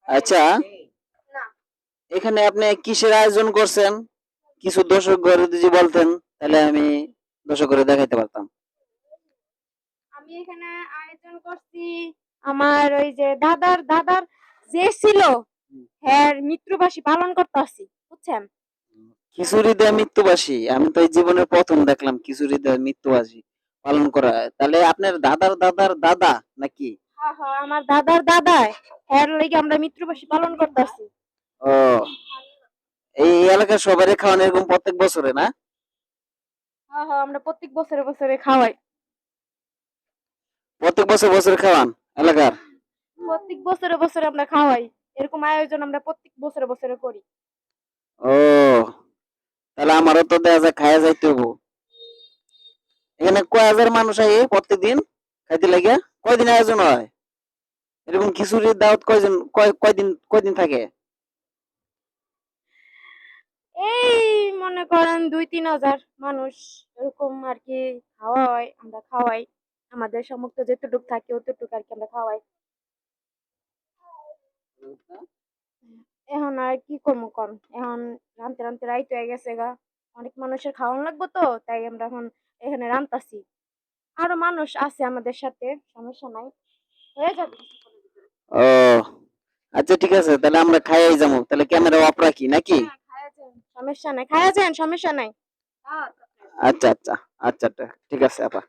আচ্ছা, এখানে আপনি কিসের আয়োজন করছেন? কিছু দর্শক ঘরে যদি বলতেন তাহলে আমি দর্শক ঘরে দেখাইতে পারতাম। আমি এখানে আয়োজন করছি আমার ওই যে দাদার দাদার যে ছিল হ্যাঁ মৃত্যুবার্ষিকী পালন করতে আসছি বুঝছেন। খিচুড়ি দেয়া মৃত্যুবাসী, আমি তো এই জীবনের প্রথম দেখলাম খিচুড়ি দেয়া মৃত্যুবাসী পালন করা হয়। তাহলে আপনার দাদার দাদার দাদা নাকি? হ্যাঁ হ্যাঁ আমার দাদার দাদাই হ্যাঁ লেগে আমরা মৃত্যুবার্ষিকী পালন করতে আসছি। ও, এই এলাকার সবারই খাওয়ান এরকম প্রত্যেক বছরে না? হ্যাঁ হ্যাঁ আমরা প্রত্যেক বছরে বছরে খাওয়াই। প্রত্যেক বছর বছর খাওয়ান এলাকার? প্রত্যেক বছরে বছরে আমরা খাওয়াই। এরকম আয়োজন আমরা প্রত্যেক বছরে বছরে করি। ও, তাহলে আমারও তো দেখা যায় খায়া যাইতে হবো। এখানে কয় হাজার মানুষ আয় প্রত্যেকদিন খাইতে লাগিয়া? কয়দিন আয়োজন হয় এরকম খিচুড়ির দাওয়াত? কয়জন, কয়দিন থাকে? এই মনে করেন 2-3 হাজার মানুষ এরকম আর কি খাওয়া হয়, আমরা খাওয়াই। আমাদের সামর্থ্য যেতটুকু থাকে অতটুকু আর কি আমরা খাওয়াই। এখন আর কি করবো কন, এখন রানতে রানতে রাইত হয়ে গেছে গা। অনেক মানুষের খাওয়ানো লাগবে তো তাই আমরা এখন এখানে রানতাছি। আরো মানুষ আছে আমাদের সাথে, সমস্যা নাই, হয়ে যাবে। ও, আচ্ছা ঠিক আছে, তাহলে আমরা খাইয়াই যাবো। তাহলে ক্যামেরা অফ রাখি নাকি? হ্যাঁ খায়া যান, সমস্যা নাই, খায়া যান, সমস্যা নাই। আচ্ছা আচ্ছা, আচ্ছা ঠিক আছে আপা।